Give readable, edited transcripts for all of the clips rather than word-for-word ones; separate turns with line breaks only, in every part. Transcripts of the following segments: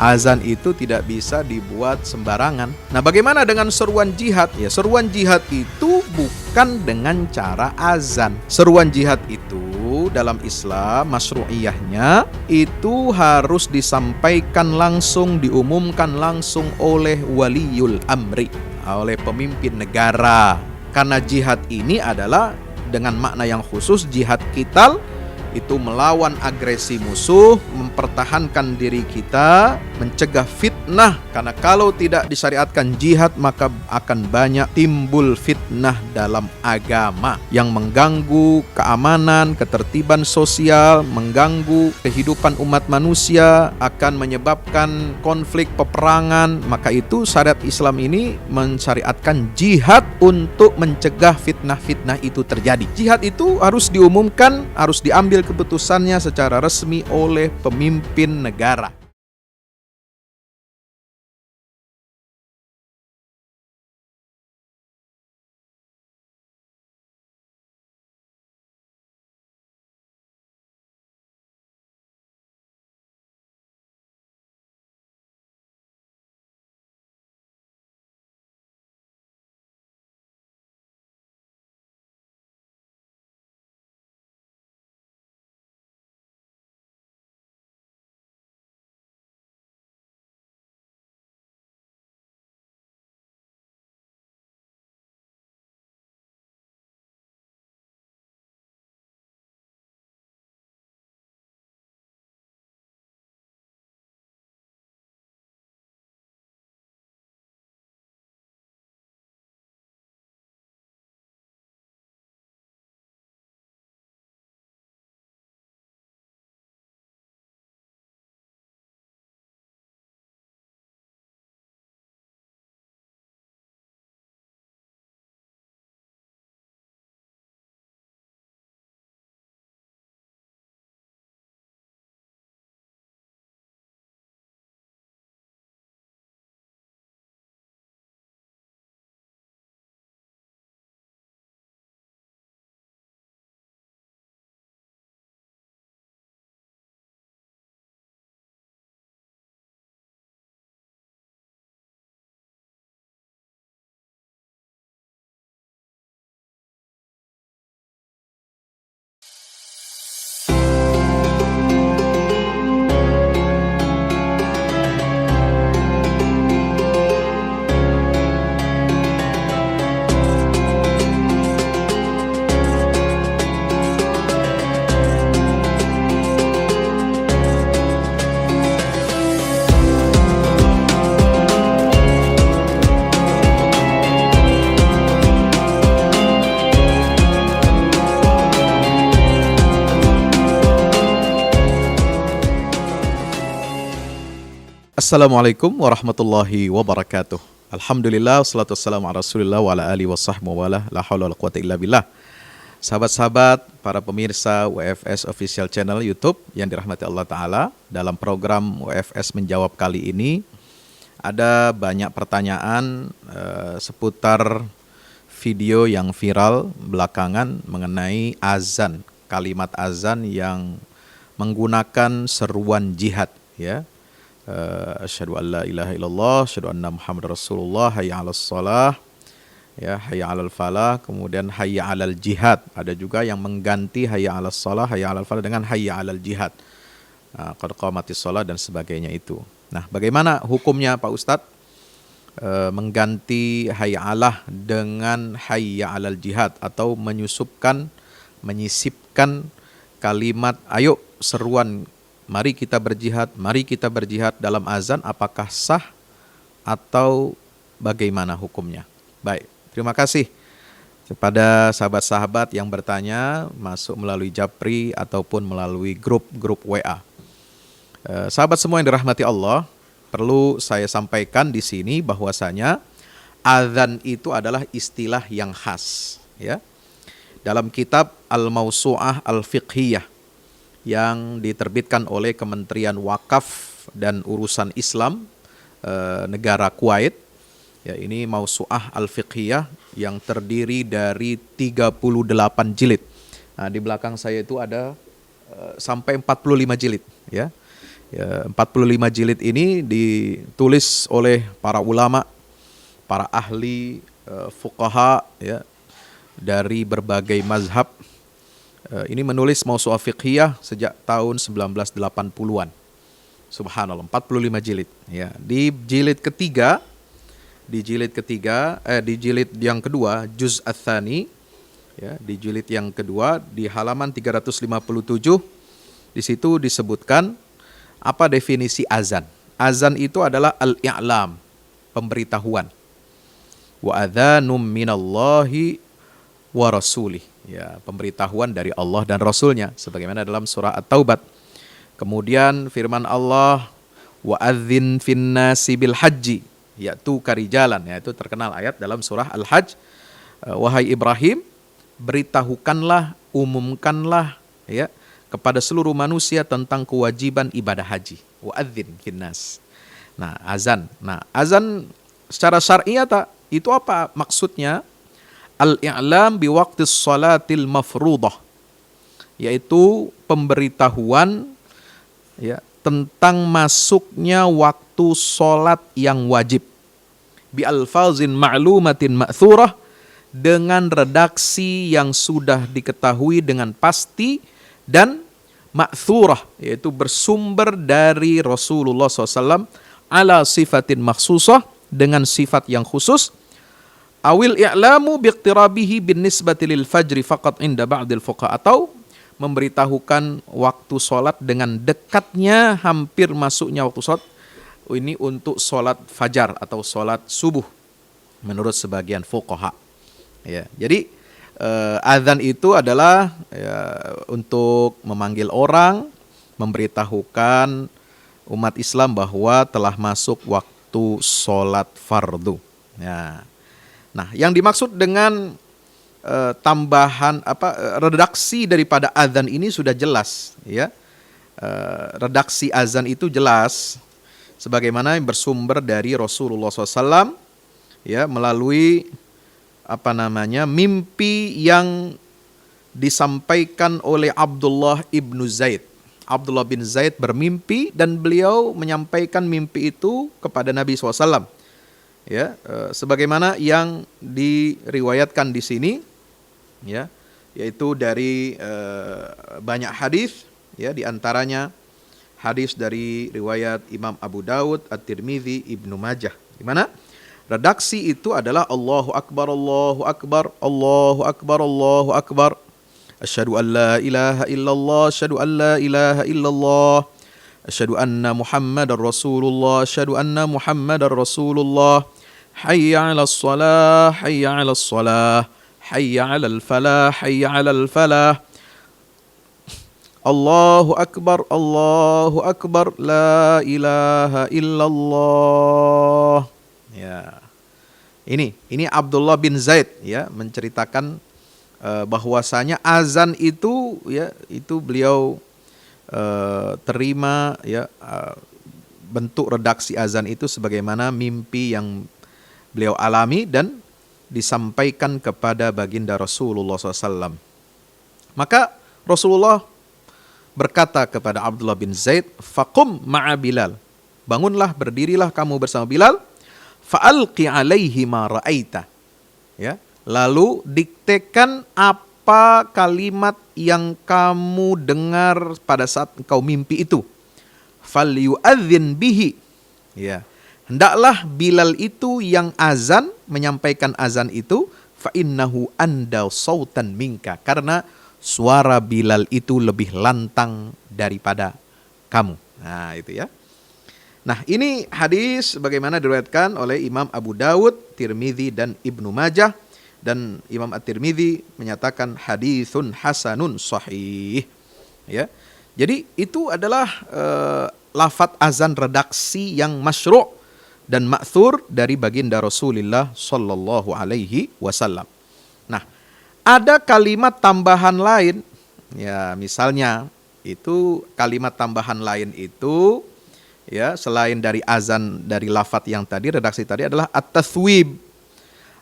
Azan itu tidak bisa dibuat sembarangan. Nah, bagaimana dengan seruan jihad? Ya, seruan jihad itu bukan dengan cara azan. Seruan jihad itu dalam Islam masyru'iyahnya itu harus disampaikan langsung, diumumkan langsung oleh waliyul amri, oleh pemimpin negara. Karena jihad ini adalah dengan makna yang khusus, jihad qital itu melawan agresi musuh, mempertahankan diri kita, mencegah fitnah. Karena kalau tidak disyariatkan jihad, maka akan banyak timbul fitnah dalam agama yang mengganggu keamanan, ketertiban sosial, mengganggu kehidupan umat manusia, akan menyebabkan konflik, peperangan. Maka itu syariat Islam ini mensyariatkan jihad untuk mencegah fitnah-fitnah itu terjadi. Jihad itu harus diumumkan, harus diambil keputusannya secara resmi oleh pemimpin negara. Assalamualaikum warahmatullahi wabarakatuh. Alhamdulillah, wassalatu wassalamu ala rasulillah wa ala alihi wa sahbihi wa ala la hawla wa la quwata illa billah. Sahabat-sahabat, para pemirsa WFS Official Channel YouTube yang dirahmati Allah Ta'ala, dalam program WFS Menjawab kali ini ada banyak pertanyaan seputar video yang viral belakangan mengenai azan, kalimat azan yang menggunakan seruan jihad, ya. Asyhadu an la ilaha illallah, asyhadu anna Muhammadar Rasulullah, hayya 'alas shalah, ya, hayya 'alal falah, kemudian hayya 'alal jihad. Ada juga yang mengganti hayya 'alas shalah, hayya 'alal falah dengan hayya 'alal jihad. Qad qamatis shalah dan sebagainya itu. Nah, bagaimana hukumnya Pak Ustadz? Mengganti hayya 'alah dengan hayya 'alal jihad atau menyisipkan kalimat ayo seruan mari kita berjihad dalam azan, apakah sah atau bagaimana hukumnya? Baik, terima kasih kepada sahabat-sahabat yang bertanya masuk melalui Japri ataupun melalui grup WA. Sahabat semua yang dirahmati Allah, perlu saya sampaikan di sini bahwasanya azan itu adalah istilah yang khas, ya. Dalam kitab Al-Mawsu'ah Al-Fiqhiyah yang diterbitkan oleh Kementerian Wakaf dan Urusan Islam negara Kuwait. Ya, ini Mawsu'ah Al-Fiqhiyah yang terdiri dari 38 jilid. Nah, di belakang saya itu ada sampai 45 jilid, ya. Ya, 45 jilid ini ditulis oleh para ulama, para ahli fuqaha ya dari berbagai mazhab. Ini menulis Mawsu'ah Fiqhiyah sejak tahun 1980-an. Subhanallah, 45 jilid. Ya, di jilid yang kedua, Juz Ats-Tsani, ya, di jilid yang kedua di halaman 357, di situ disebutkan apa definisi azan. Azan itu adalah al-i'lam, pemberitahuan. Wa adzanum minallahi wa rasulih, ya, pemberitahuan dari Allah dan Rasulnya, sebagaimana dalam surah At-Taubah. Kemudian firman Allah, wa adzin finnasi bil haji yaitu karijalan, ya, itu terkenal ayat dalam surah Al-Hajj. Wahai Ibrahim, beritahukanlah, umumkanlah ya kepada seluruh manusia tentang kewajiban ibadah haji. Wa adzin finnas. Nah, azan. Nah, azan secara syar'iyyah itu apa maksudnya? Al-i'lam bi waqtis salatil mafruḍah, yaitu pemberitahuan ya tentang masuknya waktu salat yang wajib. Bi alfazin ma'lumatin ma'thurah, dengan redaksi yang sudah diketahui dengan pasti dan ma'thurah, yaitu bersumber dari Rasulullah SAW, ala sifatin makhsusah, dengan sifat yang khusus. Awil i'lamu biqtirabihi bin nisbati lil fajri faqat inda ba'dil fuqaha, atau memberitahukan waktu sholat dengan dekatnya hampir masuknya waktu sholat ini untuk sholat fajar atau sholat subuh menurut sebagian fuqaha. Ya, jadi azan itu adalah ya, untuk memanggil orang, memberitahukan umat Islam bahwa telah masuk waktu sholat fardu. Ya. Nah, yang dimaksud dengan tambahan redaksi daripada azan ini sudah jelas, ya. Redaksi azan itu jelas, sebagaimana yang bersumber dari Rasulullah SAW, ya, melalui mimpi yang disampaikan oleh Abdullah ibnu Zaid. Abdullah bin Zaid bermimpi dan beliau menyampaikan mimpi itu kepada Nabi SAW. Ya, sebagaimana yang diriwayatkan di sini, ya, yaitu dari banyak hadis, ya, di antaranya hadis dari riwayat Imam Abu Daud, At-Tirmidzi, Ibnu Majah, di mana redaksi itu adalah Allahu Akbar, Allahu Akbar, Allahu Akbar, Allahu Akbar. Asyhadu an la ilaha illallah, asyhadu an la ilaha illallah. Asyhadu anna Muhammadar Rasulullah, asyhadu anna Muhammadar Rasulullah. Hayya 'alas shalah, hayya 'alas shalah, hayya 'alal falah, hayya 'alal falah. Allahu Akbar, Allahu Akbar, la ilaha illallah. Ya. Ini Abdullah bin Zaid, ya, menceritakan bahwasanya azan itu, ya, itu beliau terima, ya, bentuk redaksi azan itu sebagaimana mimpi yang beliau alami dan disampaikan kepada baginda Rasulullah SAW. Maka Rasulullah berkata kepada Abdullah bin Zaid, faqum ma'a Bilal, bangunlah, berdirilah kamu bersama Bilal, fa'alqi alaihi ma ra'aita, ya, lalu diktekan apa kalimat yang kamu dengar pada saat engkau mimpi itu. Falyu'adzin bihi, ya, hendaklah Bilal itu yang azan, menyampaikan azan itu, fa innahu anda sautan minka, karena suara Bilal itu lebih lantang daripada kamu. Nah, itu ya. Nah, ini hadis bagaimana diriwayatkan oleh Imam Abu Daud, Tirmidzi dan Ibnu Majah, dan Imam At-Tirmidzi menyatakan hadisun hasanun sahih. Ya. Jadi itu adalah lafadz azan redaksi yang masyru' dan ma'thur dari baginda Rasulullah sallallahu alaihi wasallam. Nah, ada kalimat tambahan lain, ya, misalnya itu kalimat tambahan lain itu, ya, selain dari azan dari lafadz yang tadi, redaksi tadi, adalah at-tathwib.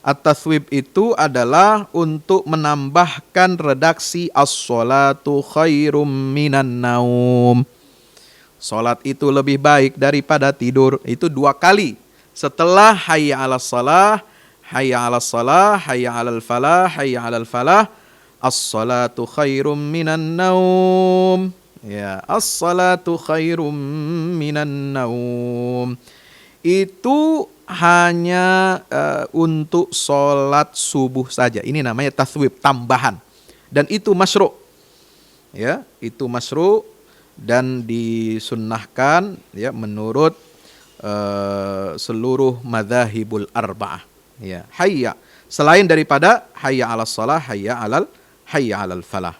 At-tathwib itu adalah untuk menambahkan redaksi as-sholatu khairum minan naum. Salat itu lebih baik daripada tidur. Itu 2 kali. Setelah hayya 'alas shalah, hayya 'alas shalah, hayya 'alal falah, hayya 'alal falah, as-salatu khairum minan naum. Ya, as-salatu khairum minan naum. Itu hanya untuk sholat subuh saja. Ini namanya tathwib, tambahan. Dan itu masyru'. Ya, itu masyru' dan disunnahkan ya menurut seluruh madzhabul arba'ah. Ya, hayya selain daripada hayya 'alas shalah, hayya 'alal falah.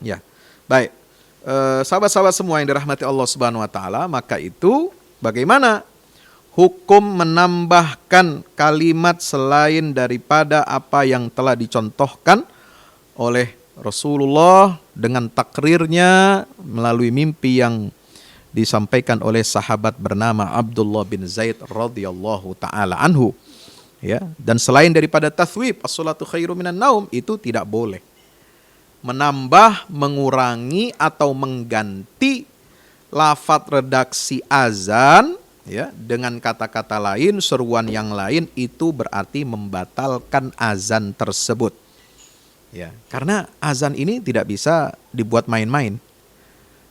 Ya. Baik. Sahabat-sahabat semua yang dirahmati Allah Subhanahu wa taala, maka itu bagaimana hukum menambahkan kalimat selain daripada apa yang telah dicontohkan oleh Rasulullah dengan takrirnya melalui mimpi yang disampaikan oleh sahabat bernama Abdullah bin Zaid radhiyallahu taala anhu. Ya, dan selain daripada tathwib as-salatu khairum minan naum, itu tidak boleh menambah, mengurangi atau mengganti lafadz redaksi azan ya dengan kata-kata lain, seruan yang lain, itu berarti membatalkan azan tersebut. Ya, karena azan ini tidak bisa dibuat main-main.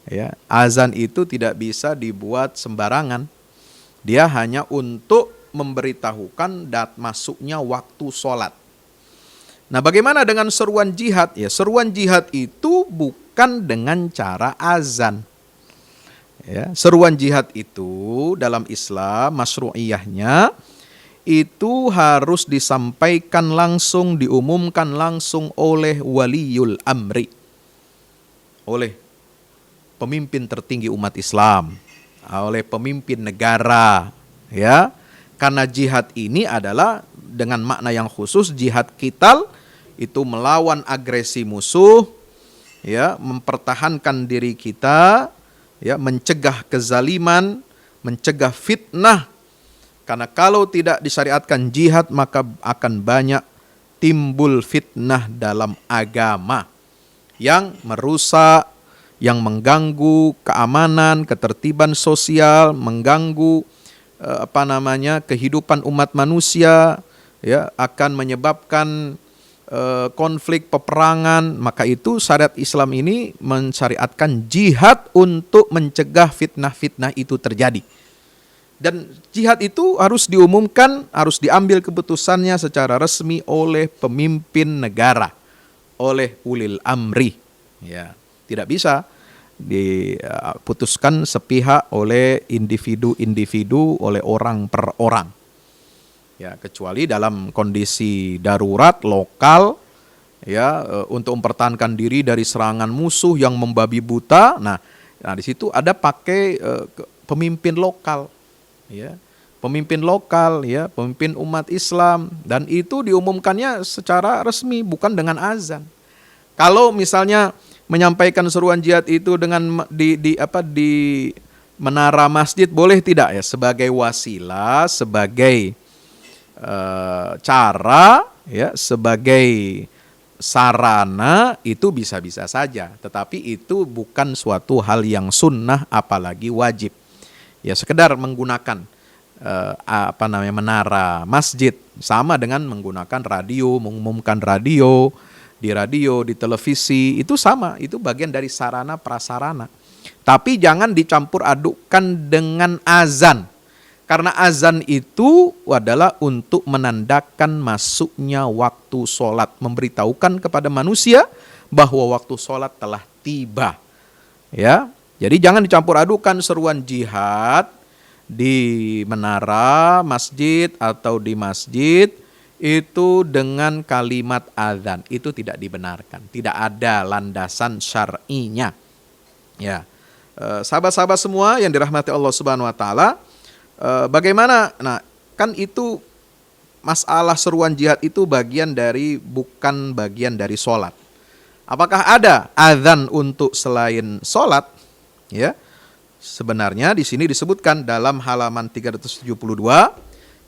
Ya, azan itu tidak bisa dibuat sembarangan. Dia hanya untuk memberitahukan masuknya waktu sholat. Nah, bagaimana dengan seruan jihad? Ya, seruan jihad itu bukan dengan cara azan. Ya, seruan jihad itu dalam Islam masyru'iyahnya itu harus disampaikan langsung, diumumkan langsung oleh waliyul amri, oleh pemimpin tertinggi umat Islam, oleh pemimpin negara, ya. Karena jihad ini adalah dengan makna yang khusus, jihad qital itu melawan agresi musuh, ya, mempertahankan diri kita, ya, mencegah kezaliman, mencegah fitnah. Karena kalau tidak disyariatkan jihad, maka akan banyak timbul fitnah dalam agama yang merusak, yang mengganggu keamanan, ketertiban sosial, mengganggu kehidupan umat manusia, ya, akan menyebabkan konflik, peperangan. Maka itu syariat Islam ini mensyariatkan jihad untuk mencegah fitnah-fitnah itu terjadi. Dan jihad itu harus diumumkan, harus diambil keputusannya secara resmi oleh pemimpin negara, oleh ulil amri. Ya, tidak bisa diputuskan sepihak oleh individu-individu, oleh orang per orang. Ya, kecuali dalam kondisi darurat lokal, ya, untuk mempertahankan diri dari serangan musuh yang membabi buta. Nah di situ ada pakai pemimpin lokal. Ya, pemimpin lokal, ya, pemimpin umat Islam, dan itu diumumkannya secara resmi, bukan dengan azan. Kalau misalnya menyampaikan seruan jihad itu dengan di menara masjid, boleh tidak ya, sebagai wasilah, sebagai cara, ya, sebagai sarana, itu bisa-bisa saja. Tetapi itu bukan suatu hal yang sunnah, apalagi wajib. Ya, sekedar menggunakan menara masjid, sama dengan menggunakan radio, mengumumkan radio, di televisi, itu sama, itu bagian dari sarana prasarana. Tapi jangan dicampur adukkan dengan azan. Karena azan itu adalah untuk menandakan masuknya waktu sholat, memberitahukan kepada manusia bahwa waktu sholat telah tiba. Ya, jadi jangan dicampur adukan seruan jihad di menara masjid atau di masjid itu dengan kalimat azan. Itu tidak dibenarkan, tidak ada landasan syar'inya. Ya, sahabat-sahabat semua yang dirahmati Allah Subhanahu wa taala, bagaimana? Nah, kan itu masalah seruan jihad itu bukan bagian dari sholat. Apakah ada azan untuk selain sholat? Ya, sebenarnya di sini disebutkan dalam halaman 372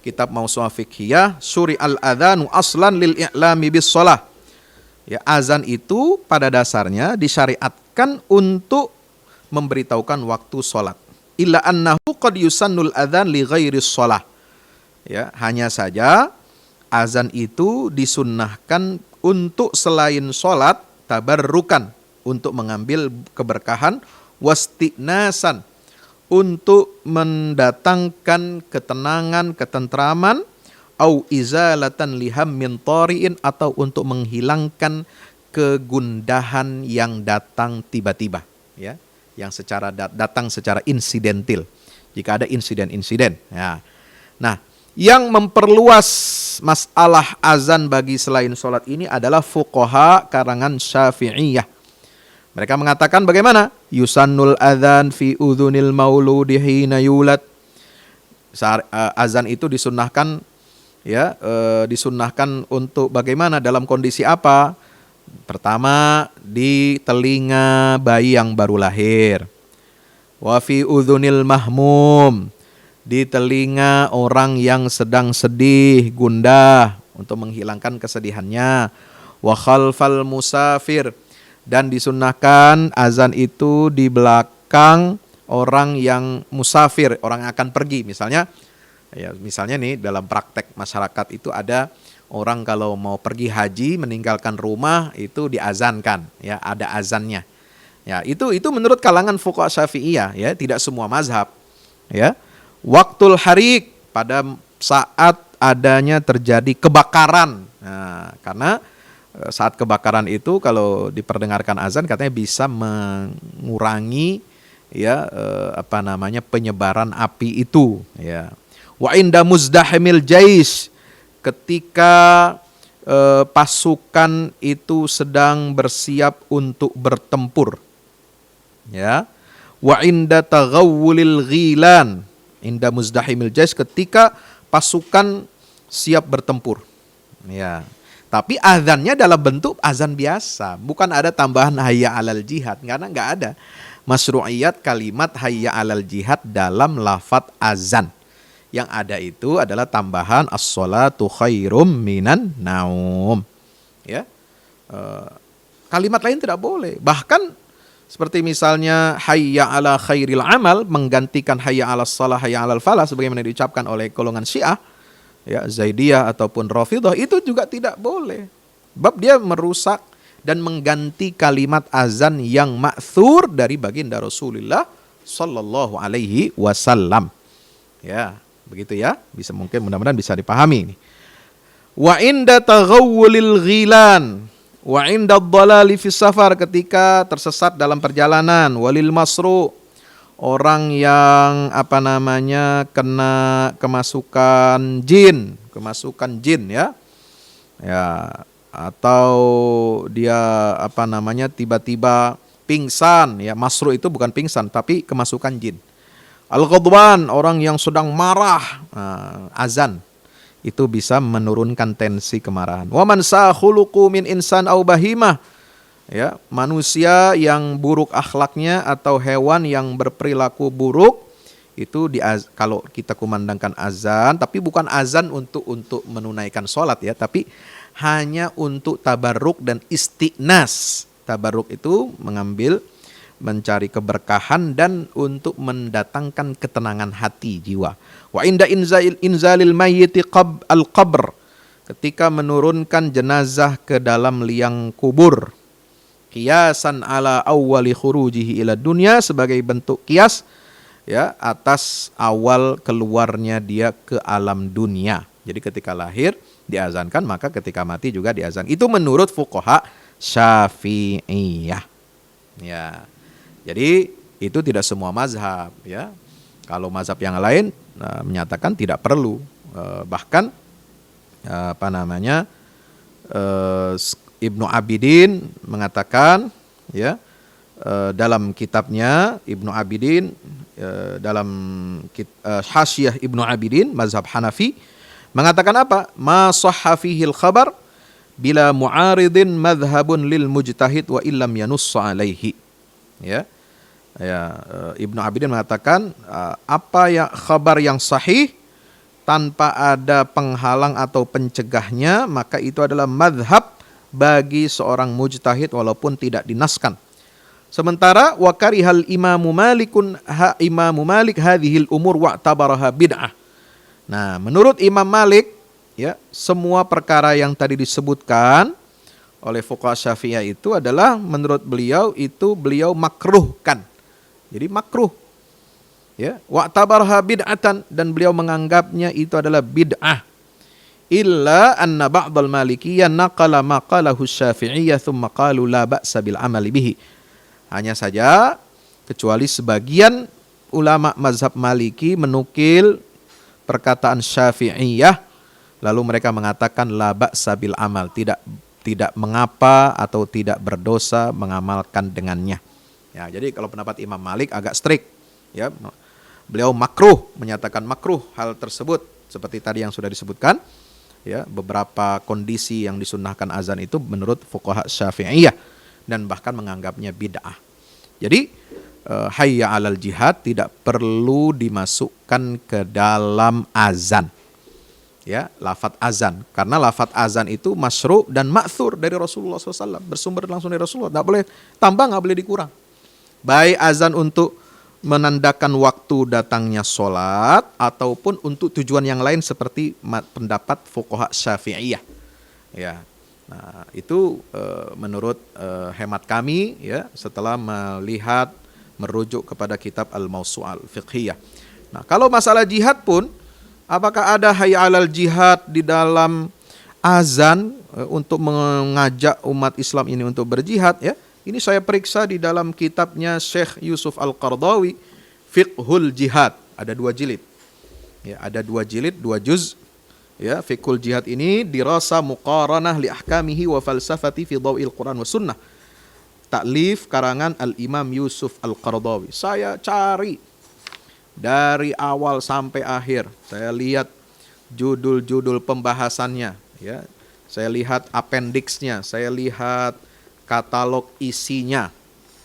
kitab Mawsu'ah Fiqhiyah, Syuri al-adzanu aslan lil i'lami bis shalah. Ya, azan itu pada dasarnya disyariatkan untuk memberitahukan waktu sholat. Illa annahu qad yusannul adzan li ghairi shalah. Ya, hanya saja azan itu disunnahkan untuk selain sholat, tabarrukan, untuk mengambil keberkahan, wastinasan, untuk mendatangkan ketenangan, ketentraman, au izalatan liham min tari'in, atau untuk menghilangkan kegundahan yang datang tiba-tiba, ya, yang secara datang secara insidentil. Jika ada insiden-insiden, ya. Nah, yang memperluas masalah azan bagi selain sholat ini adalah fuqaha karangan Syafi'iyah. Mereka mengatakan bagaimana? Yusannul adzan fi udhunil mauludi hina yulad. Azan itu disunnahkan, ya, disunnahkan untuk bagaimana, dalam kondisi apa? Pertama, di telinga bayi yang baru lahir. Wa fi udhunil mahmum, di telinga orang yang sedang sedih, gundah, untuk menghilangkan kesedihannya. Wa khalfal musafir, dan disunnahkan azan itu di belakang orang yang musafir, orang yang akan pergi. Misalnya, ya, misalnya nih dalam praktek masyarakat itu ada orang kalau mau pergi haji meninggalkan rumah itu diazankan, ya, ada azannya. Ya, itu menurut kalangan fuqaha Syafi'iyah, ya, tidak semua mazhab, ya. Waktul harik, pada saat adanya terjadi kebakaran. Nah, karena saat kebakaran itu kalau diperdengarkan azan katanya bisa mengurangi, ya, penyebaran api itu, ya. Wa inda muzdahimil jais, ketika pasukan itu sedang bersiap untuk bertempur, ya. Wa inda taghawwulil ghilan, inda muzdahimil jais, ketika pasukan siap bertempur, ya. Tapi azannya dalam bentuk azan biasa, bukan ada tambahan hayya alal jihad, karena nggak ada masyru'iyat kalimat hayya alal jihad dalam lafadz azan. Yang ada itu adalah tambahan as-sholatu khairum minan naum, ya. Kalimat lain tidak boleh. Bahkan seperti misalnya hayya ala khairil amal menggantikan hayya ala shalah, hayya alal falah, sebagaimana diucapkan oleh golongan Syiah, ya, Zaidiyah ataupun Rafidhah, itu juga tidak boleh. Sebab dia merusak dan mengganti kalimat azan yang ma'thur dari baginda Rasulullah sallallahu alaihi wasallam. Ya, begitu ya. Bisa, mungkin mudah-mudahan bisa dipahami ini. Wa inda taghawwulil ghilan wa inda dhalali fis safar, ketika tersesat dalam perjalanan, walil masru, orang yang kena kemasukan jin, ya. Ya, atau dia tiba-tiba pingsan, ya. Masru itu bukan pingsan tapi kemasukan jin. Al-ghadban, orang yang sedang marah, azan itu bisa menurunkan tensi kemarahan. Wa man sa'khuluqu min insan au bahimah, ya, manusia yang buruk akhlaknya atau hewan yang berperilaku buruk itu kalau kita kumandangkan azan, tapi bukan azan untuk menunaikan sholat, ya, tapi hanya untuk tabarruk dan istiqnas. Tabarruk itu mencari keberkahan dan untuk mendatangkan ketenangan hati, jiwa. Wa inda inzalil mayyiti al-qabr, ketika menurunkan jenazah ke dalam liang kubur. Qiyasan ala awwali khurujihi ila dunya, sebagai bentuk kias, ya, atas awal keluarnya dia ke alam dunia. Jadi ketika lahir diazankan, maka ketika mati juga diazan. Itu menurut fuqaha Syafi'iyah. Ya. Jadi itu tidak semua mazhab, ya. Kalau mazhab yang lain menyatakan tidak perlu. Bahkan Ibnu Abidin mengatakan, ya, dalam kitabnya Ibnu Abidin, dalam Hasyiyah Ibnu Abidin mazhab Hanafi, mengatakan apa? Ma shahha fihil khabar bila mu'aridin madhhabun lil mujtahid wa illam yanussa alaihi. Ya. Ya, Ibnu Abidin mengatakan apa ya khabar yang sahih tanpa ada penghalang atau pencegahnya, maka itu adalah madhab bagi seorang mujtahid walaupun tidak dinaskan. Sementara wa karihal Imamu Malik hadhil umur wa'tabaraha bid'ah. Nah, menurut Imam Malik, ya, semua perkara yang tadi disebutkan oleh fuqaha Syafi'iyah itu adalah menurut beliau makruhkan. Jadi makruh. Ya, wa'tabaraha bid'atan, dan beliau menganggapnya itu adalah bid'ah. Illa anna ba'dal malikiyah naqala maqalahu Syafi'iyah thumma qalu la ba'sa bil amali bihi. Hanya saja kecuali sebagian ulama mazhab Maliki menukil perkataan Syafi'iyah, lalu mereka mengatakan la ba'sa bil amal, tidak mengapa atau tidak berdosa mengamalkan dengannya. Ya, jadi kalau pendapat Imam Malik agak strict, ya. Beliau makruh, menyatakan makruh hal tersebut seperti tadi yang sudah disebutkan, ya, beberapa kondisi yang disunnahkan azan itu menurut fuqaha Syafi'iyah, dan bahkan menganggapnya bid'ah. Jadi hayya 'alal jihad tidak perlu dimasukkan ke dalam azan. Ya, lafadz azan, karena lafadz azan itu masyru' dan ma'thur dari Rasulullah SAW, bersumber langsung dari Rasulullah, tidak boleh tambah, nggak boleh dikurang. Baik azan untuk menandakan waktu datangnya sholat ataupun untuk tujuan yang lain seperti pendapat fuqaha Syafi'iyah. Ya, nah itu menurut hemat kami, ya, setelah merujuk kepada kitab Al-Mawsu'ah Al-Fiqhiyah. Nah, kalau masalah jihad pun, apakah ada hayya 'alal jihad di dalam azan untuk mengajak umat Islam ini untuk berjihad, ya? Ini saya periksa di dalam kitabnya Syekh Yusuf Al-Qaradawi, Fiqhul Jihad, ada 2 jilid. Ya, ada 2 jilid, 2 juz. Ya, Fiqhul Jihad ini dirasa muqaranah li ahkamihi wa falsafati fi dhawil Quran wa sunnah. Taklif karangan Al-Imam Yusuf Al-Qaradawi. Saya cari dari awal sampai akhir. Saya lihat judul-judul pembahasannya, ya. Saya lihat appendixnya, saya lihat katalog isinya,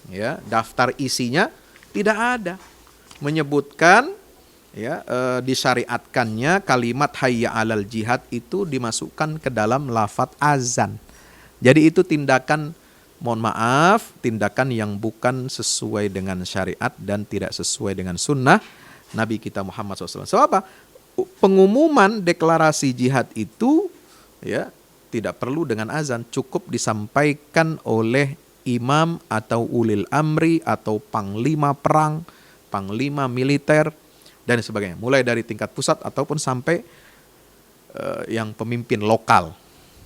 ya, daftar isinya, tidak ada menyebutkan, ya, disyariatkannya kalimat hayya 'alal jihad itu dimasukkan ke dalam lafadz azan. Jadi itu tindakan, mohon maaf, tindakan yang bukan sesuai dengan syariat dan tidak sesuai dengan sunnah Nabi kita Muhammad SAW. Sebab apa? Pengumuman deklarasi jihad itu, ya, tidak perlu dengan azan, cukup disampaikan oleh imam atau ulil amri atau panglima perang, panglima militer, dan sebagainya. Mulai dari tingkat pusat ataupun sampai yang pemimpin lokal.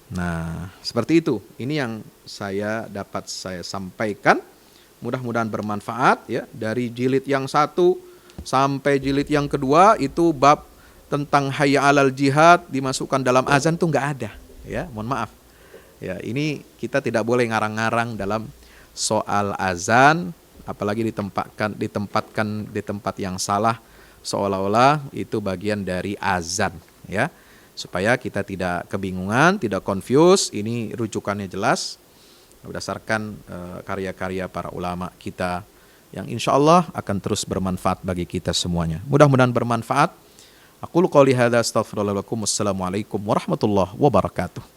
Nah, seperti itu. Ini yang saya sampaikan. Mudah-mudahan bermanfaat, ya. Dari jilid yang 1 sampai jilid yang kedua itu bab tentang hayya 'alal jihad dimasukkan dalam azan tuh nggak ada. Ya, mohon maaf. Ya, ini kita tidak boleh ngarang-ngarang dalam soal azan, apalagi ditempatkan di tempat yang salah, seolah-olah itu bagian dari azan, ya. Supaya kita tidak kebingungan, tidak confuse, ini rujukannya jelas berdasarkan karya-karya para ulama kita yang insya Allah akan terus bermanfaat bagi kita semuanya. Mudah-mudahan bermanfaat. Aqulu qouli hadza astaghfirullah lakum. Wassalamualaikum warahmatullahi wabarakatuh.